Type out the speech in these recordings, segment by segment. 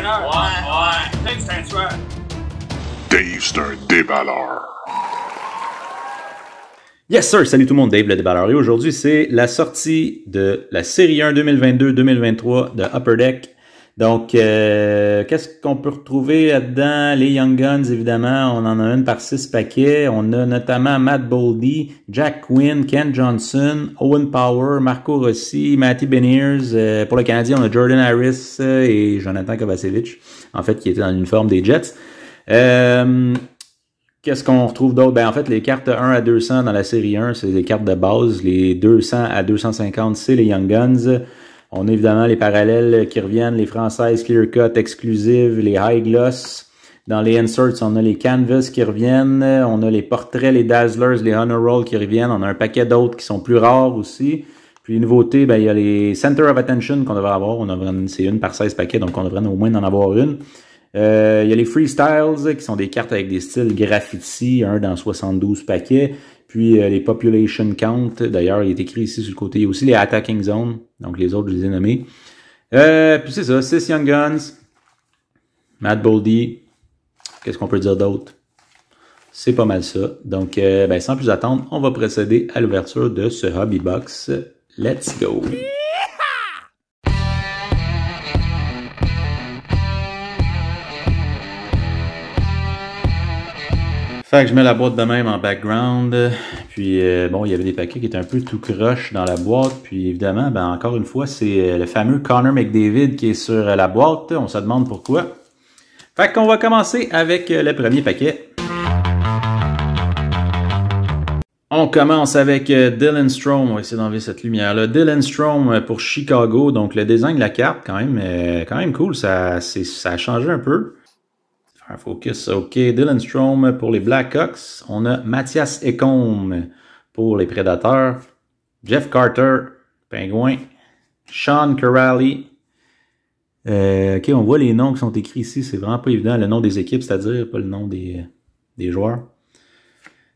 déballeur. Ouais. Dave, c'est un tueur. Dave, c'est un déballeur. Yes sir, salut tout le monde, Dave le déballeur. Et aujourd'hui, c'est la sortie de la série 1 2022-2023 de Upper Deck. Donc, qu'est-ce qu'on peut retrouver là-dedans? Les Young Guns, évidemment, on en a une par 6 paquets. On a notamment Matt Boldy, Jack Quinn, Ken Johnson, Owen Power, Marco Rossi, Matty Beniers. Pour le Canadien, on a Jordan Harris et Jonathan Kovacevic, en fait, qui était dans l'uniforme des Jets. Qu'est-ce qu'on retrouve d'autre? Ben, en fait, les cartes 1 à 200 dans la série 1, c'est des cartes de base. Les 200 à 250, c'est les Young Guns. On a évidemment les parallèles qui reviennent, les françaises clear cut exclusives, les high gloss. Dans les inserts, on a les canvas qui reviennent. On a les portraits, les dazzlers, les honor roll qui reviennent. On a un paquet d'autres qui sont plus rares aussi. Puis les nouveautés, ben, il y a les center of attention qu'on devrait avoir. C'est une par 16 paquets, donc on devrait au moins en avoir une. Il y a les freestyles qui sont des cartes avec des styles graffiti, un dans 72 paquets. Puis les population count, d'ailleurs, il est écrit ici sur le côté. Il y a aussi les attacking zones, donc les autres, je les ai nommés. Puis c'est ça, 6 Young Guns, Matt Boldy. Qu'est-ce qu'on peut dire d'autre? C'est pas mal ça. Donc, ben, sans plus attendre, on va procéder à l'ouverture de ce Hobby Box. Let's go! Fait que je mets la boîte de même en background, puis bon, il y avait des paquets qui étaient un peu tout croche dans la boîte, puis évidemment, ben encore une fois, c'est le fameux Connor McDavid qui est sur la boîte, on se demande pourquoi. Fait qu'on va commencer avec le premier paquet. On commence avec Dylan Strome, on va essayer d'enlever cette lumière-là. Dylan Strome pour Chicago, donc le design de la carte, quand même cool, ça a changé un peu. Un focus, ok. Dylan Strome pour les Blackhawks. On a Mathias Ekholm pour les Prédateurs. Jeff Carter, Pingouins. Sean Kuraly. Ok, on voit les noms qui sont écrits ici. C'est vraiment pas évident. Le nom des équipes, c'est-à-dire pas le nom des joueurs.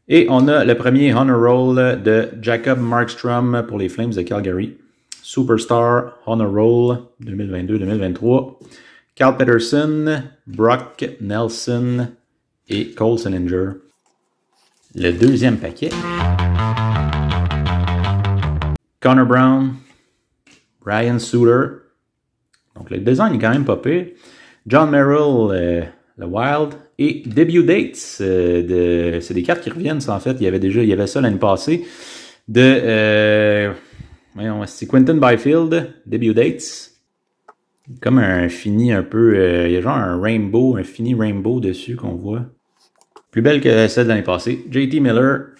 Et on a le premier Honor Roll de Jacob Markstrom pour les Flames de Calgary. Superstar Honor Roll 2022-2023. Cal Peterson, Brock Nelson et Cole Sillinger. Le deuxième paquet. Connor Brown, Ryan Suter. Donc le design est quand même pas pire. John Merrill, le Wild. Et Debut Dates. C'est des cartes qui reviennent, ça, en fait. Il y avait ça l'année passée. C'est Quentin Byfield, Debut Dates. Comme un fini un peu... il y a genre un fini rainbow dessus qu'on voit. Plus belle que celle de l'année passée. JT Miller,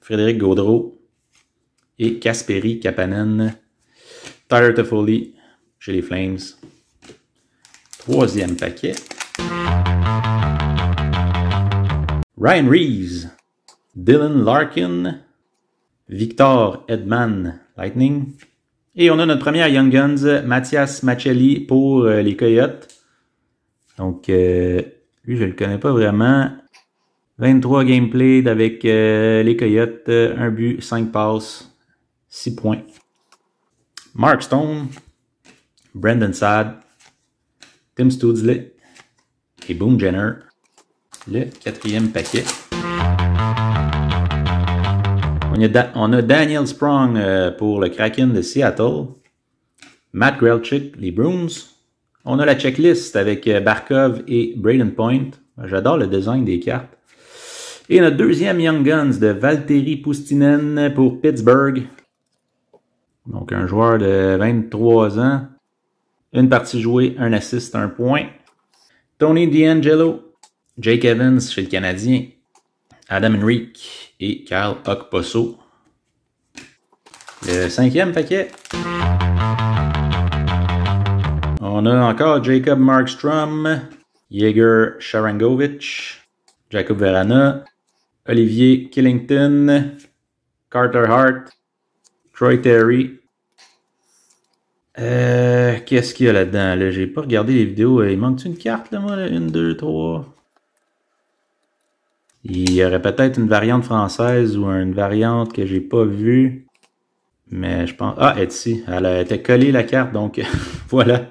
Frédéric Gaudreau et Kasperi Kapanen. Tyler Toffoli chez les Flames. Troisième paquet. Ryan Reeves, Dylan Larkin, Victor Hedman, Lightning. Et on a notre première Young Guns, Mathias Maccelli pour les Coyotes. Donc, lui, je le connais pas vraiment. 23 gameplay avec les Coyotes, 1 but, 5 passes, 6 points. Mark Stone, Brendan Saad, Tim Studsley et Boone Jenner. Le quatrième paquet. On a Daniel Sprong pour le Kraken de Seattle. Matt Grelchik, les Bruins. On a la checklist avec Barkov et Braden Point. J'adore le design des cartes. Et notre deuxième Young Guns de Valtteri Pustinen pour Pittsburgh. Donc un joueur de 23 ans. Une partie jouée, un assist, 1 point. Tony DeAngelo. Jake Evans chez le Canadien. Adam Henrique et Kyle Okposo. Le cinquième paquet. On a encore Jacob Markstrom, Yegor Sharangovich, Jacob Verana, Olivier Killington, Carter Hart, Troy Terry. Qu'est-ce qu'il y a là-dedans? Là, j'ai pas regardé les vidéos. Il manque-tu une carte, là, moi? Là? 1, 2, 3... Il y aurait peut-être une variante française ou une variante que j'ai pas vue. Mais je pense... Ah, elle est ici. Elle était collée la carte, donc voilà.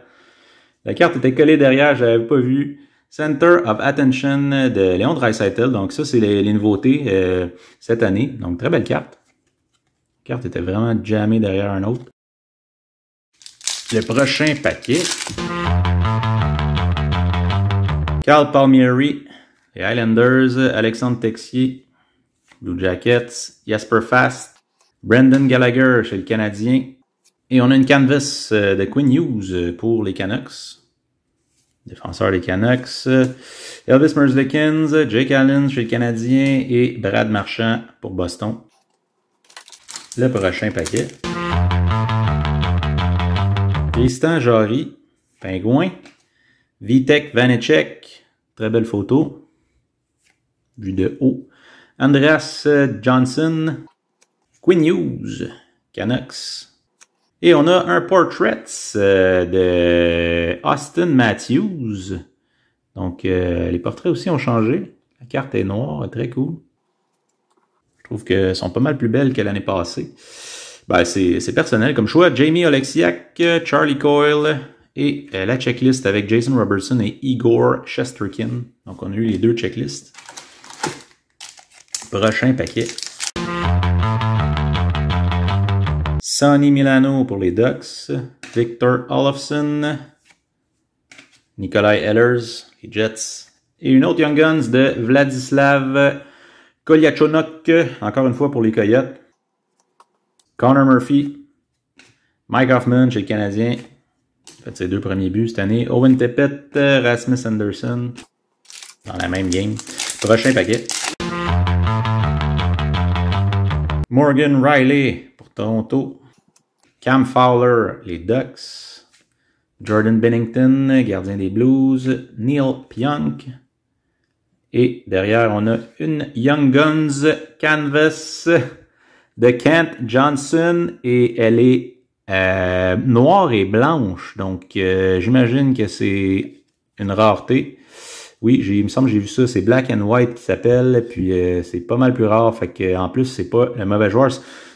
La carte était collée derrière, je l'avais pas vu. Center of Attention de Léon Draisaitl. Donc ça, c'est les nouveautés cette année. Donc très belle carte. La carte était vraiment jammée derrière un autre. Le prochain paquet. Carl Palmieri, les Highlanders, Alexandre Texier, Blue Jackets, Jasper Fast, Brendan Gallagher chez le Canadien. Et on a une canvas de Quinn Hughes pour les Canucks. Défenseur des Canucks. Elvis Merzlikins, Jake Allen chez le Canadien et Brad Marchand pour Boston. Le prochain paquet. Tristan Jarry, Pingouin. Vitek Vanecek, très belle photo. Vue de haut. Andreas Johnson. Quinn Hughes, Canucks. Et on a un portrait de Austin Matthews. Donc, les portraits aussi ont changé. La carte est noire, très cool. Je trouve qu'elles sont pas mal plus belles que l'année passée. Ben, c'est personnel comme choix. Jamie Oleksiak, Charlie Coyle et la checklist avec Jason Robertson et Igor Shesterkin. Donc, on a eu les deux checklists. Prochain paquet. Sonny Milano pour les Ducks, Victor Olofsson, Nikolai Ehlers, les Jets, et une autre Young Guns de Vladislav Kolyachonok, encore une fois pour les Coyotes, Connor Murphy, Mike Hoffman chez le Canadien, il a fait ses deux premiers buts cette année, Owen Tippett, Rasmus Anderson, dans la même game. Prochain paquet. Morgan Riley pour Toronto. Cam Fowler, les Ducks. Jordan Bennington, gardien des Blues. Neil Pionk. Et derrière, on a une Young Guns canvas de Kent Johnson. Et elle est noire et blanche. Donc, j'imagine que c'est une rareté. Oui, il me semble que j'ai vu ça. C'est Black and White qui s'appelle. Puis, c'est pas mal plus rare. Fait que, en plus, c'est pas le mauvais joueur.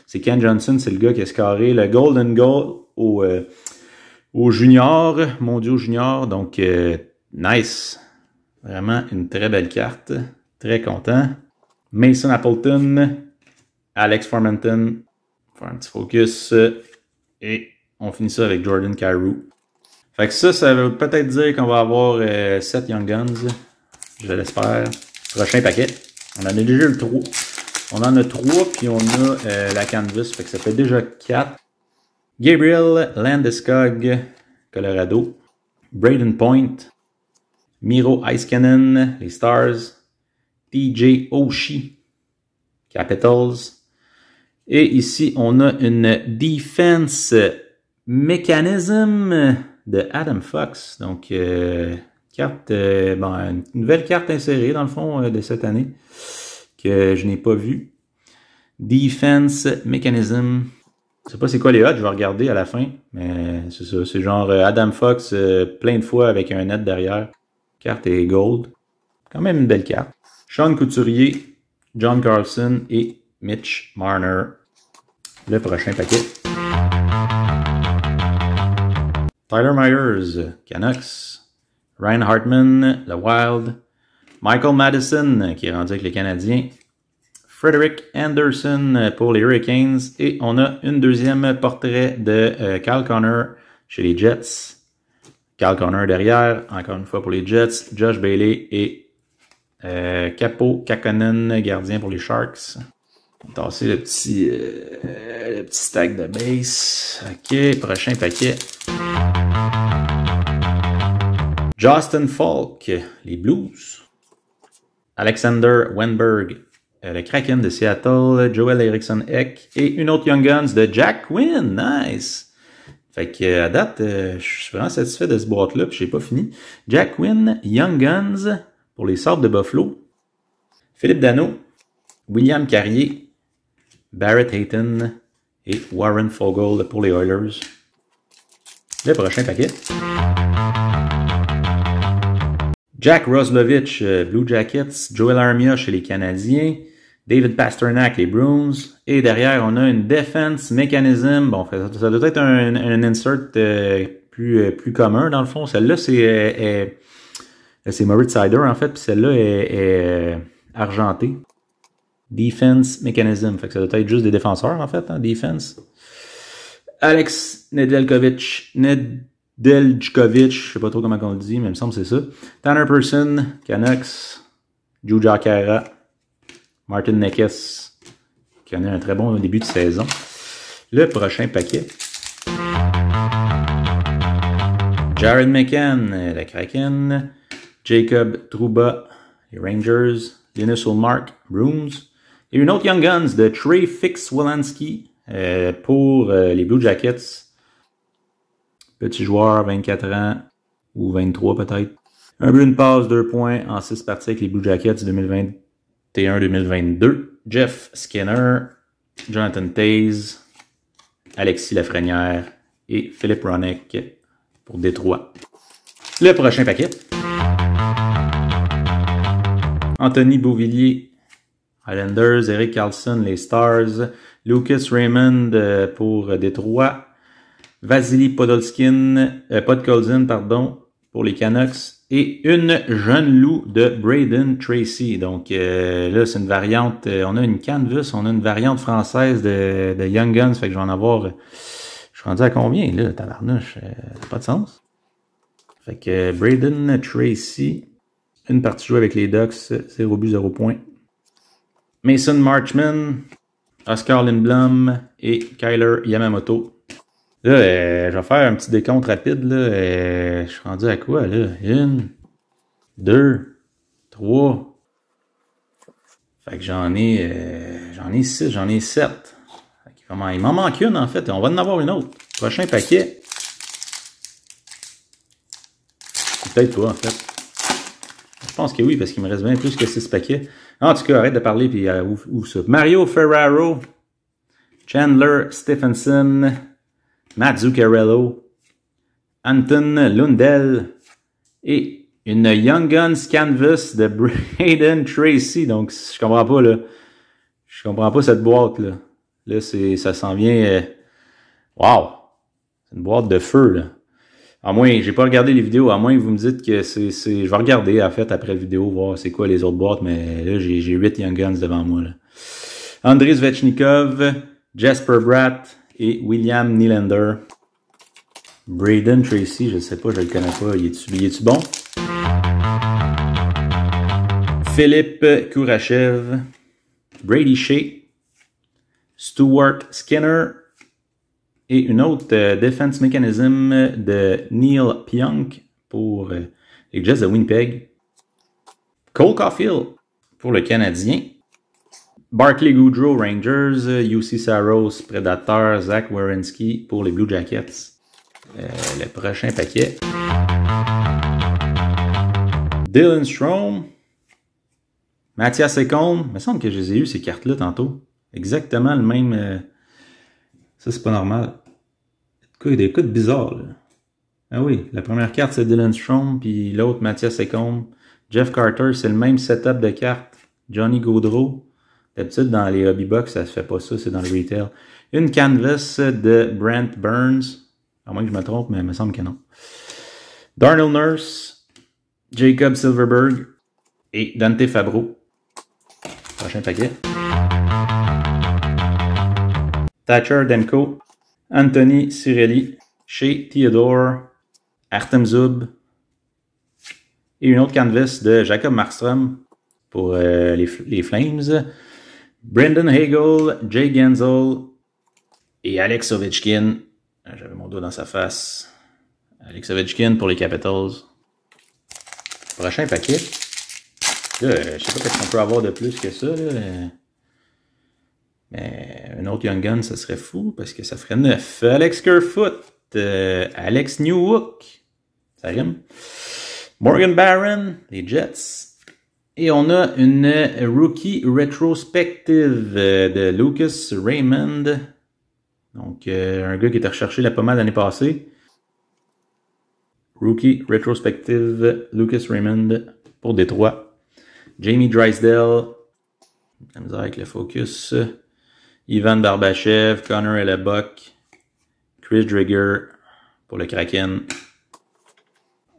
C'est Ken Johnson, c'est le gars qui a scoré le Golden Goal au junior, mondiaux junior. Donc, nice. Vraiment une très belle carte. Très content. Mason Appleton, Alex Formenton. Faire un petit focus. Et on finit ça avec Jordan Kyrou. Fait que ça veut peut-être dire qu'on va avoir 7 Young Guns. Je l'espère. Prochain paquet. On en a déjà le 3. On en a 3, puis on a la canvas, fait que ça fait déjà 4. Gabriel Landeskog, Colorado. Braden Point. Miro Heiskanen, les Stars. TJ Oshie, Capitals. Et ici, on a une Defense Mechanism de Adam Fox. Donc, carte, une nouvelle carte insérée, dans le fond, de cette année. Que je n'ai pas vu. Defense Mechanism. Je sais pas c'est quoi les odds, je vais regarder à la fin. Mais c'est ça, c'est genre Adam Fox plein de fois avec un net derrière. Carte est gold. Quand même une belle carte. Sean Couturier, John Carlson et Mitch Marner. Le prochain paquet. Tyler Myers, Canucks. Ryan Hartman, le Wild. Michael Madison, qui est rendu avec les Canadiens. Frederick Anderson pour les Hurricanes. Et on a une deuxième portrait de Kyle Connor chez les Jets. Kyle Connor derrière, encore une fois pour les Jets. Josh Bailey et Capo Kakkonen, gardien pour les Sharks. On va tasser le petit stack de base. OK, prochain paquet. Justin Falk, les Blues. Alexander Wenberg, le Kraken de Seattle, Joel Eriksson Ek et une autre Young Guns de Jack Quinn. Nice! Fait que à date, je suis vraiment satisfait de ce boîte-là, puis j'ai pas fini. Jack Quinn, Young Guns pour les Sabres de Buffalo. Philippe Danault, William Carrier, Barrett Hayton et Warren Fogle pour les Oilers. Le prochain paquet. Jack Roslovich, Blue Jackets, Joel Armia chez les Canadiens, David Pasternak, les Bruins, et derrière, on a une Defense Mechanism. Bon, ça doit être un insert plus commun, dans le fond. Celle-là, c'est Moritz Seider, en fait, puis celle-là est argentée. Defense Mechanism. Fait que ça doit être juste des défenseurs, en fait, hein, defense. Alex Nedeljkovic, je sais pas trop comment on le dit, mais il me semble que c'est ça. Tanner Person, Canucks, Juja Kara, Martin Nekes, qui en a un très bon début de saison. Le prochain paquet. Jared McCann, le Kraken, Jacob Trouba, les Rangers, Linus Ullmark, Bruins, et une autre Young Guns de Trey Fix-Wolanski pour les Blue Jackets. Petit joueur, 24 ans, ou 23 peut-être. Un but, une passe, 2 points en 6 parties avec les Blue Jackets 2021-2022. Jeff Skinner, Jonathan Toews, Alexis Lafrenière et Philippe Hronek pour Détroit. Le prochain paquet. Anthony Beauvillier, Islanders, Eric Carlson, les Stars, Lucas Raymond pour Détroit, Vasily Podkolzin, pour les Canucks, et une jeune loup de Braden Tracy. Donc là, c'est une variante, on a une canvas, on a une variante française de Young Guns, fait que je vais en avoir, je suis rendu à combien là, tabarnouche, ça n'a pas de sens. Fait que Braden Tracy, une partie jouée avec les Ducks, 0 but, 0 point. Mason Marchman, Oscar Lindblom et Kyler Yamamoto. Là, je vais faire un petit décompte rapide. Là. Je suis rendu à quoi, là? 1, 2, 3. Fait que j'en ai 6, j'en ai 7. Il m'en manque une, en fait. On va en avoir une autre. Prochain paquet. Peut-être pas, en fait. Je pense que oui, parce qu'il me reste bien plus que 6 paquets. En tout cas, arrête de parler, puis ouvre ça. Mario Ferraro, Chandler Stephenson, Matt Zuccarello, Anton Lundell et une Young Guns Canvas de Braden Tracy. Donc, je comprends pas, là. Je comprends pas cette boîte, là. Là, ça s'en vient... Wow! C'est une boîte de feu, là. À moins, j'ai pas regardé les vidéos, à moins que vous me dites que c'est... Je vais regarder, en fait, après la vidéo, voir c'est quoi les autres boîtes, mais là, j'ai 8 Young Guns devant moi, là. Andrei Svechnikov, Jasper Bratt et William Nylander. Braden Tracy, je sais pas, je le connais pas. Il est-tu bon? Philippe Kourachev, Brady Shea, Stuart Skinner et une autre Defense Mechanism de Neil Pionk pour les Jets de Winnipeg. Cole Caulfield pour le Canadien. Barclay Goodrow, Rangers, UC Saros, Predators, Zach Werenski pour les Blue Jackets. Le prochain paquet. Dylan Strome, Mathias Ekholm. Il me semble que je les ai eu ces cartes-là tantôt. Exactement le même... Ça, c'est pas normal. Il y a des codes bizarres, là. Ah oui, la première carte, c'est Dylan Strome, puis l'autre, Mathias Ekholm. Jeff Carter, c'est le même setup de cartes. Johnny Gaudreau. D'habitude, dans les hobby box, ça se fait pas ça, c'est dans le retail. Une canvas de Brent Burns. À moins que je me trompe, mais il me semble que non. Darnell Nurse, Jacob Silverberg et Dante Fabro. Prochain paquet. Thatcher Demko, Anthony Cirelli, Shea Theodore, Artem Zub et une autre canvas de Jacob Markstrom pour les Flames. Brendan Hagel, Jay Genzel et Alex Ovechkin. J'avais mon doigt dans sa face. Alex Ovechkin pour les Capitals. Prochain paquet. Là, je sais pas ce qu'on peut avoir de plus que ça. Là. Mais un autre Young Gun, ça serait fou parce que ça ferait 9. Alex Kerfoot. Alex Newhook. Ça rime. Morgan Barron, les Jets. Et on a une Rookie Retrospective de Lucas Raymond. Donc, un gars qui était recherché la pommade l'année passée. Rookie Retrospective, Lucas Raymond pour Détroit. Jamie Drysdale. La misère avec le focus. Ivan Barbachev, Connor Hellebuck, Chris Driedger pour le Kraken.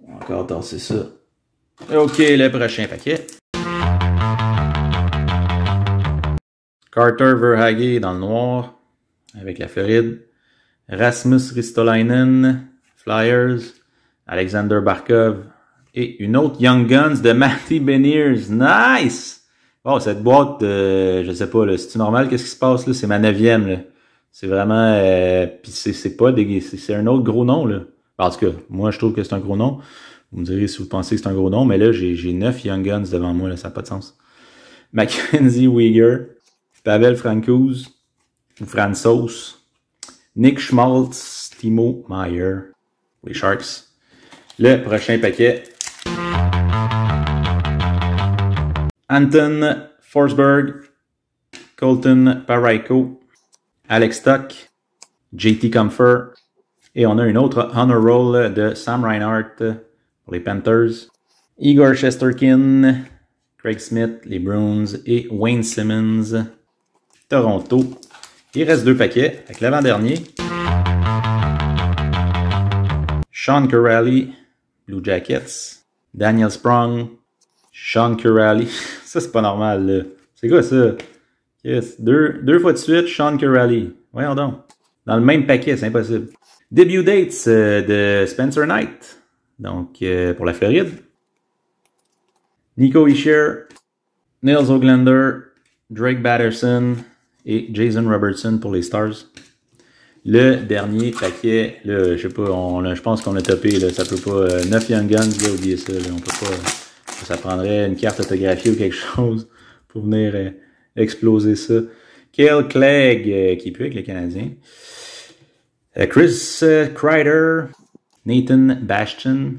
On va encore tasser ça. OK, le prochain paquet. Carter Verhaeghe dans le noir, avec la Floride. Rasmus Ristolainen, Flyers. Alexander Barkov. Et une autre Young Guns de Matty Beniers. Nice! Bon, cette boîte, je sais pas, là, c'est-tu normal? Qu'est-ce qui se passe là? C'est ma 9e, là. C'est vraiment... Pis c'est pas des... C'est un autre gros nom, là. En tout cas, moi, je trouve que c'est un gros nom. Vous me direz si vous pensez que c'est un gros nom, mais là, j'ai 9 Young Guns devant moi, là, ça n'a pas de sens. Mackenzie Weegar, Pavel Francouz, Francouz, Nick Schmaltz, Timo Meier, les Sharks. Le prochain paquet. Anton Forsberg, Colton Parayko, Alex Tuch, JT Compher, et on a une autre honor roll de Sam Reinhart pour les Panthers, Igor Shesterkin, Craig Smith, les Bruins, et Wayne Simmons, Toronto. Il reste 2 paquets avec l'avant-dernier. Sean Kuraly, Blue Jackets, Daniel Sprong, Sean Kuraly. Ça, c'est pas normal, là. C'est quoi ça? Yes. Deux fois de suite, Sean Kuraly. Voyons donc. Dans le même paquet, c'est impossible. Debut dates de Spencer Knight. Donc, pour la Floride. Nico Hischier, Nils Oglander, Drake Batterson et Jason Robertson pour les Stars. Le dernier paquet, là, je sais pas, je pense qu'on a topé, là, ça peut pas, 9 Young Guns, là, oubliez ça, là, on peut pas, ça prendrait une carte autographiée ou quelque chose pour venir exploser ça. Cale Clegg, qui est plus avec les Canadiens. Chris Kreider, Nathan Bastian,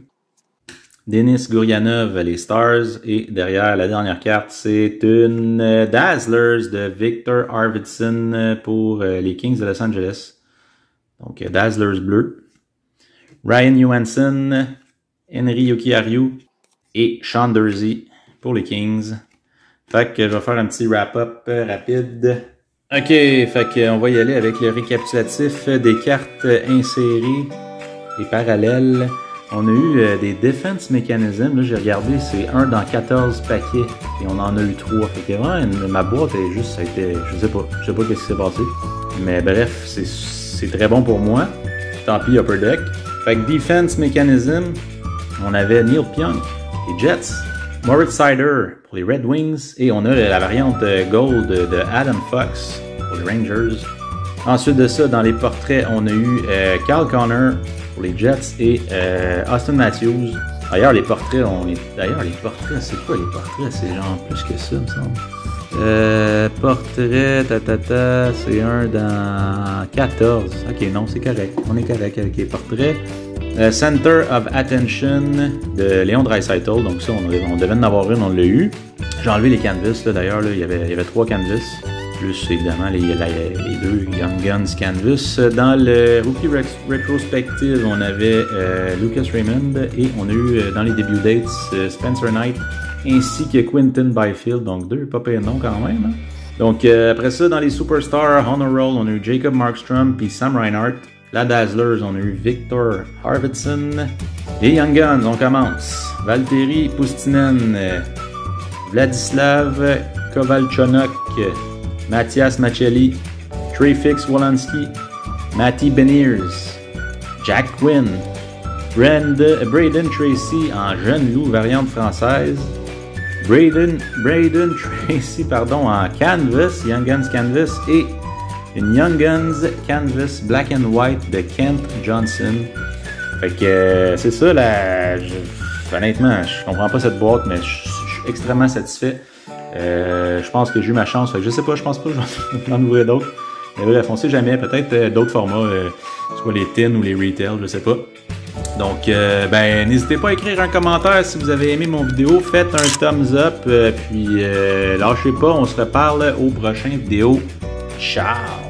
Denis Gurianov, les Stars, et derrière la dernière carte, c'est une Dazzlers de Victor Arvidsson pour les Kings de Los Angeles. Donc, Dazzlers bleu. Ryan Johansson, Henry Jokiharju et Sean Durzi pour les Kings. Fait que je vais faire un petit wrap-up rapide. OK, fait qu'on va y aller avec le récapitulatif des cartes insérées et parallèles. On a eu des Defense Mechanism. Là, j'ai regardé, c'est 1 dans 14 paquets et on en a eu 3. Fait que vraiment, ma boîte est juste, ça a été, je sais pas qu'est-ce qui s'est passé. Mais bref, c'est très bon pour moi. Tant pis, Upper Deck. Fait que Defense Mechanism, on avait Neil Pionk, les Jets, Moritz Seider pour les Red Wings, et on a la variante Gold de Adam Fox pour les Rangers. Ensuite de ça, dans les portraits, on a eu Kyle Connor pour les Jets et Austin Matthews. D'ailleurs, les portraits, c'est quoi les portraits? C'est genre plus que ça, me semble. Portrait, c'est 1 dans 14. Ok, non, c'est correct. On est correct avec les portraits. Center of Attention de Léon Draisaitl. Donc ça, on devait en avoir une, on l'a eu. J'ai enlevé les canvas, là, d'ailleurs, il y avait 3 canvas. Plus, évidemment, les 2 Young Guns canvas. Dans le Rookie Retrospective, on avait Lucas Raymond. Et on a eu, dans les debut dates, Spencer Knight ainsi que Quinton Byfield, donc 2 pas payés de nom quand même. Hein? Donc après ça, dans les Superstars Honor Roll, on a eu Jacob Markstrom puis Sam Reinhart. La Dazzlers, on a eu Victor Arvidsson. Les Young Guns, on commence. Valtteri Pustinen, Vladislav Kovalchonok, Mathias Machelli, Trey-Fix Wolanski, Matty Beniers, Jack Quinn, Braden Tracy en jeune loup variante française, Braden Tracy, en canvas, Young Guns canvas, et une Young Guns canvas black and white de Kent Johnson. Fait que c'est ça, honnêtement, je comprends pas cette boîte, mais je suis extrêmement satisfait. Je pense que j'ai eu ma chance, fait que je sais pas, je pense pas que je vais en ouvrir d'autres. Mais bref, on sait jamais, peut-être d'autres formats, soit les tin ou les retail, je sais pas. Donc, n'hésitez pas à écrire un commentaire si vous avez aimé mon vidéo. Faites un thumbs up, puis lâchez pas, on se reparle aux prochaines vidéos. Ciao!